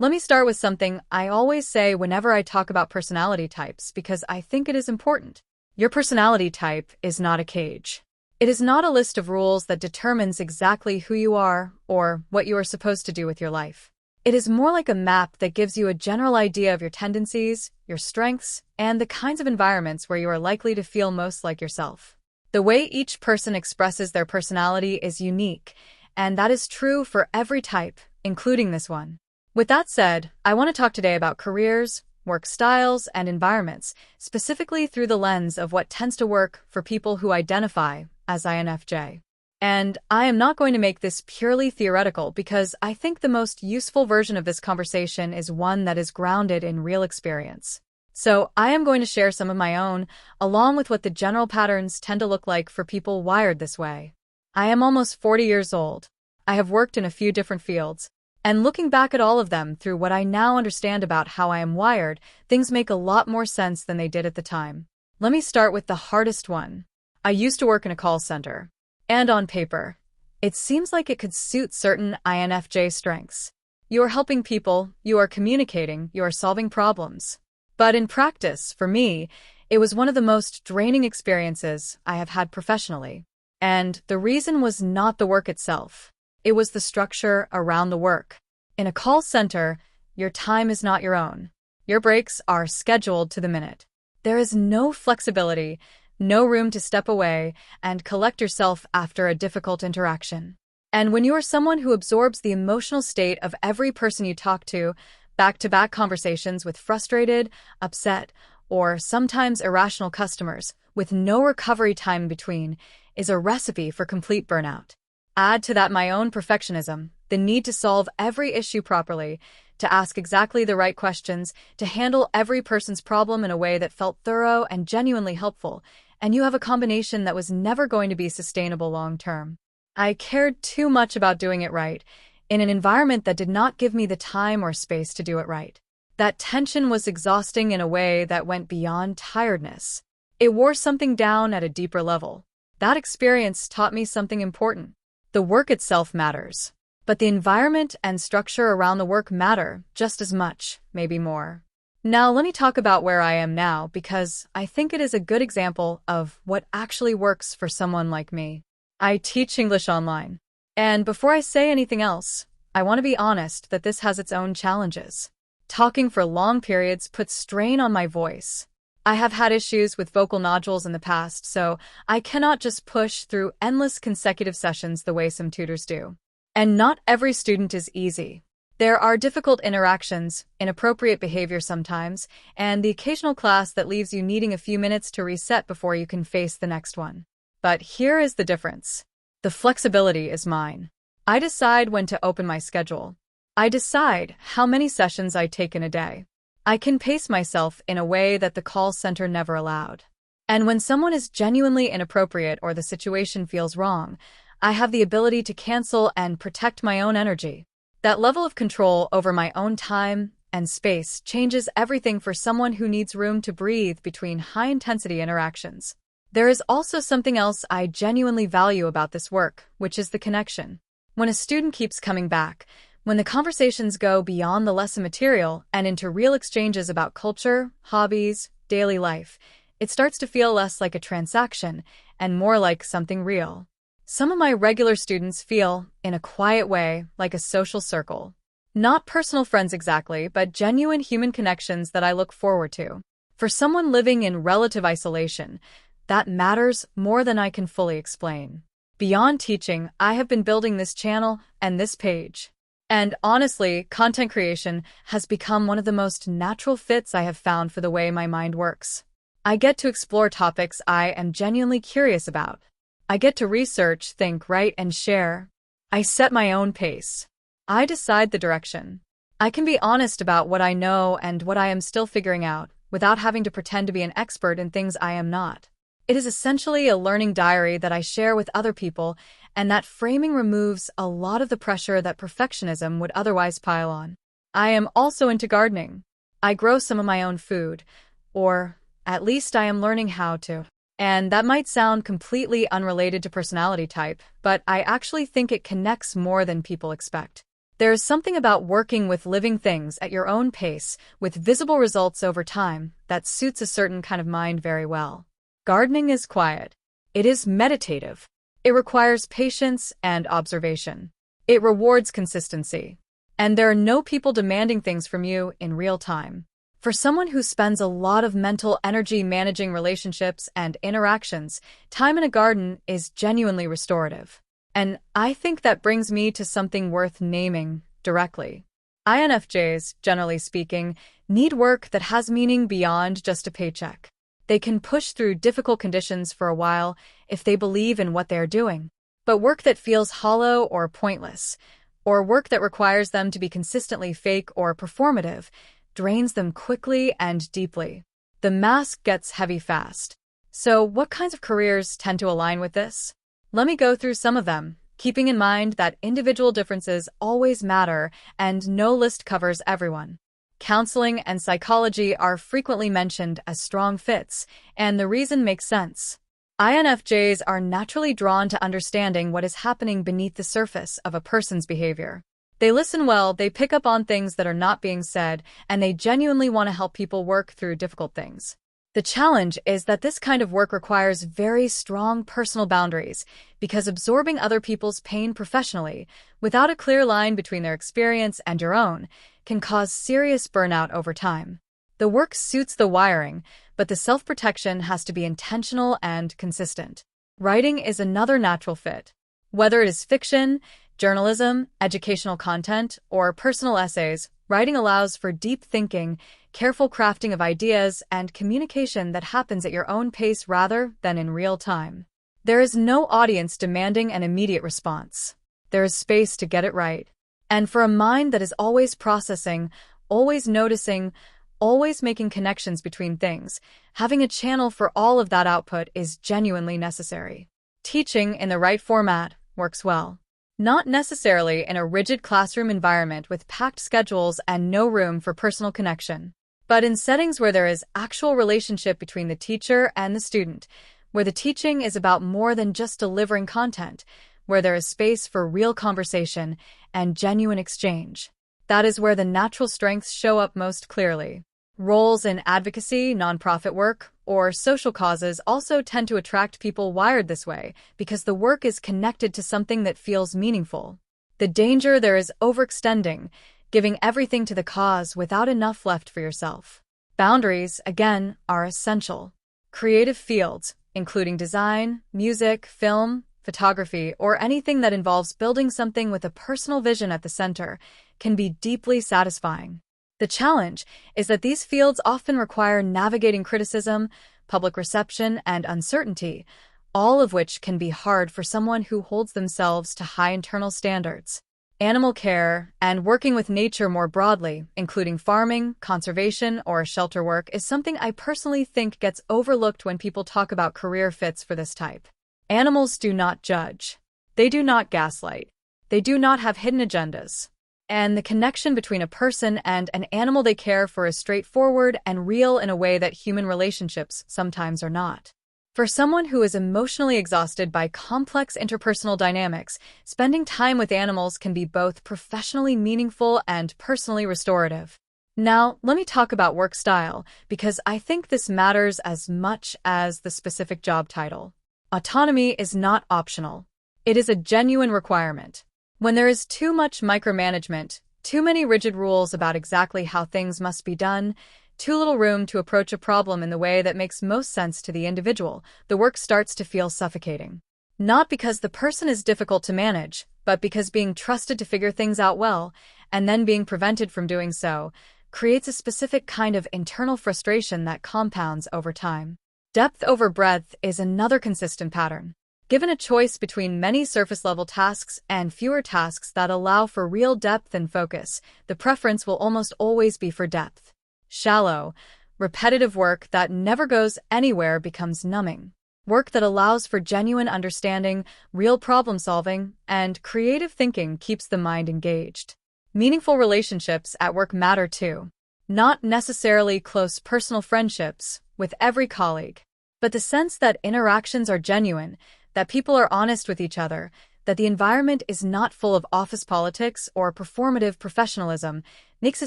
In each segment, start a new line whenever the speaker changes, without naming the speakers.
Let me start with something I always say whenever I talk about personality types because I think it is important. Your personality type is not a cage. It is not a list of rules that determines exactly who you are or what you are supposed to do with your life. It is more like a map that gives you a general idea of your tendencies, your strengths, and the kinds of environments where you are likely to feel most like yourself. The way each person expresses their personality is unique, and that is true for every type, including this one. With that said, I want to talk today about careers, work styles, and environments, specifically through the lens of what tends to work for people who identify as INFJ. And I am not going to make this purely theoretical because I think the most useful version of this conversation is one that is grounded in real experience. So I am going to share some of my own, along with what the general patterns tend to look like for people wired this way. I am almost 40 years old. I have worked in a few different fields. And looking back at all of them through what I now understand about how I am wired, things make a lot more sense than they did at the time. Let me start with the hardest one. I used to work in a call center. And on paper, it seems like it could suit certain INFJ strengths. You are helping people, you are communicating, you are solving problems. But in practice, for me, it was one of the most draining experiences I have had professionally. And the reason was not the work itself. It was the structure around the work. In a call center, your time is not your own. Your breaks are scheduled to the minute. There is no flexibility, no room to step away and collect yourself after a difficult interaction. And when you are someone who absorbs the emotional state of every person you talk to, back-to-back conversations with frustrated, upset, or sometimes irrational customers, with no recovery time in between, is a recipe for complete burnout. Add to that my own perfectionism, the need to solve every issue properly, to ask exactly the right questions, to handle every person's problem in a way that felt thorough and genuinely helpful, and you have a combination that was never going to be sustainable long-term. I cared too much about doing it right, in an environment that did not give me the time or space to do it right. That tension was exhausting in a way that went beyond tiredness. It wore something down at a deeper level. That experience taught me something important. The work itself matters, but the environment and structure around the work matter just as much, maybe more. Now let me talk about where I am now because I think it is a good example of what actually works for someone like me. I teach English online. And before I say anything else, I want to be honest that this has its own challenges. Talking for long periods puts strain on my voice. I have had issues with vocal nodules in the past, so I cannot just push through endless consecutive sessions the way some tutors do. And not every student is easy. There are difficult interactions, inappropriate behavior sometimes, and the occasional class that leaves you needing a few minutes to reset before you can face the next one. But here is the difference. The flexibility is mine. I decide when to open my schedule. I decide how many sessions I take in a day. I can pace myself in a way that the call center never allowed. And when someone is genuinely inappropriate or the situation feels wrong, I have the ability to cancel and protect my own energy. That level of control over my own time and space changes everything for someone who needs room to breathe between high-intensity interactions. There is also something else I genuinely value about this work, which is the connection. When a student keeps coming back, when the conversations go beyond the lesson material and into real exchanges about culture, hobbies, daily life, it starts to feel less like a transaction and more like something real. Some of my regular students feel, in a quiet way, like a social circle. Not personal friends exactly, but genuine human connections that I look forward to. For someone living in relative isolation, that matters more than I can fully explain. Beyond teaching, I have been building this channel and this page. And honestly, content creation has become one of the most natural fits I have found for the way my mind works. I get to explore topics I am genuinely curious about. I get to research, think, write, and share. I set my own pace. I decide the direction. I can be honest about what I know and what I am still figuring out, without having to pretend to be an expert in things I am not. It is essentially a learning diary that I share with other people, and that framing removes a lot of the pressure that perfectionism would otherwise pile on. I am also into gardening. I grow some of my own food, or at least I am learning how to. And that might sound completely unrelated to personality type, but I actually think it connects more than people expect. There is something about working with living things at your own pace, with visible results over time, that suits a certain kind of mind very well. Gardening is quiet. It is meditative. It requires patience and observation. It rewards consistency. And there are no people demanding things from you in real time. For someone who spends a lot of mental energy managing relationships and interactions, time in a garden is genuinely restorative. And I think that brings me to something worth naming directly. INFJs, generally speaking, need work that has meaning beyond just a paycheck. They can push through difficult conditions for a while if they believe in what they are doing. But work that feels hollow or pointless, or work that requires them to be consistently fake or performative, drains them quickly and deeply. The mask gets heavy fast. So what kinds of careers tend to align with this? Let me go through some of them, keeping in mind that individual differences always matter and no list covers everyone. Counseling and psychology are frequently mentioned as strong fits, and the reason makes sense. INFJs are naturally drawn to understanding what is happening beneath the surface of a person's behavior. They listen well, they pick up on things that are not being said, and they genuinely want to help people work through difficult things. The challenge is that this kind of work requires very strong personal boundaries, because absorbing other people's pain professionally, without a clear line between their experience and your own, can cause serious burnout over time. The work suits the wiring, but the self-protection has to be intentional and consistent. Writing is another natural fit. Whether it is fiction, journalism, educational content, or personal essays, writing allows for deep thinking, careful crafting of ideas, and communication that happens at your own pace rather than in real time. There is no audience demanding an immediate response. There is space to get it right. And for a mind that is always processing, always noticing, always making connections between things, having a channel for all of that output is genuinely necessary. Teaching in the right format works well. Not necessarily in a rigid classroom environment with packed schedules and no room for personal connection, but in settings where there is actual relationship between the teacher and the student, where the teaching is about more than just delivering content, where there is space for real conversation and genuine exchange. That is where the natural strengths show up most clearly. Roles in advocacy, nonprofit work, or social causes also tend to attract people wired this way because the work is connected to something that feels meaningful. The danger there is overextending, giving everything to the cause without enough left for yourself. Boundaries, again, are essential. Creative fields, including design, music, film, photography, or anything that involves building something with a personal vision at the center, can be deeply satisfying. The challenge is that these fields often require navigating criticism, public reception, and uncertainty, all of which can be hard for someone who holds themselves to high internal standards. Animal care and working with nature more broadly, including farming, conservation, or shelter work, is something I personally think gets overlooked when people talk about career fits for this type. Animals do not judge. They do not gaslight. They do not have hidden agendas. And the connection between a person and an animal they care for is straightforward and real in a way that human relationships sometimes are not. For someone who is emotionally exhausted by complex interpersonal dynamics, spending time with animals can be both professionally meaningful and personally restorative. Now, let me talk about work style, because I think this matters as much as the specific job title. Autonomy is not optional. It is a genuine requirement. When there is too much micromanagement, too many rigid rules about exactly how things must be done, too little room to approach a problem in the way that makes most sense to the individual, the work starts to feel suffocating. Not because the person is difficult to manage, but because being trusted to figure things out well, and then being prevented from doing so, creates a specific kind of internal frustration that compounds over time. Depth over breadth is another consistent pattern. Given a choice between many surface-level tasks and fewer tasks that allow for real depth and focus, the preference will almost always be for depth. Shallow, repetitive work that never goes anywhere becomes numbing. Work that allows for genuine understanding, real problem-solving, and creative thinking keeps the mind engaged. Meaningful relationships at work matter too. Not necessarily close personal friendships with every colleague, but the sense that interactions are genuine, that people are honest with each other, that the environment is not full of office politics or performative professionalism makes a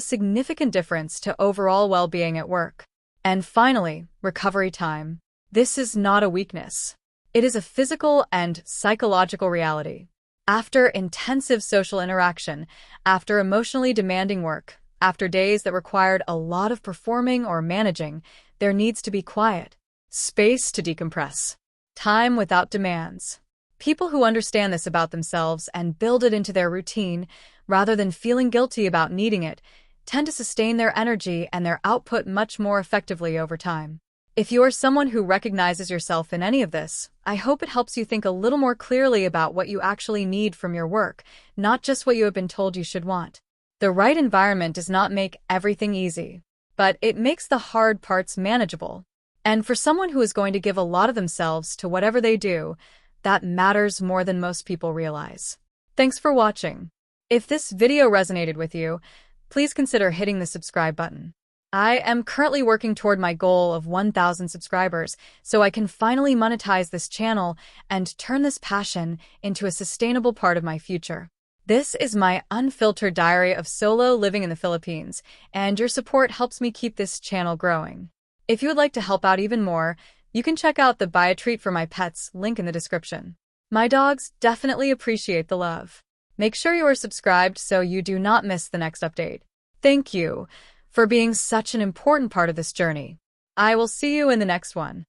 significant difference to overall well-being at work. And finally, recovery time. This is not a weakness. It is a physical and psychological reality. After intensive social interaction, after emotionally demanding work, after days that required a lot of performing or managing, there needs to be quiet, space to decompress, time without demands. People who understand this about themselves and build it into their routine, rather than feeling guilty about needing it, tend to sustain their energy and their output much more effectively over time. If you are someone who recognizes yourself in any of this, I hope it helps you think a little more clearly about what you actually need from your work, not just what you have been told you should want. The right environment does not make everything easy, but it makes the hard parts manageable. And for someone who is going to give a lot of themselves to whatever they do, that matters more than most people realize. Thanks for watching. If this video resonated with you, please consider hitting the subscribe button. I am currently working toward my goal of 1,000 subscribers, so I can finally monetize this channel and turn this passion into a sustainable part of my future. This is my unfiltered diary of solo living in the Philippines, and your support helps me keep this channel growing. If you would like to help out even more, you can check out the Buy a Treat for My Pets link in the description. My dogs definitely appreciate the love. Make sure you are subscribed so you do not miss the next update. Thank you for being such an important part of this journey. I will see you in the next one.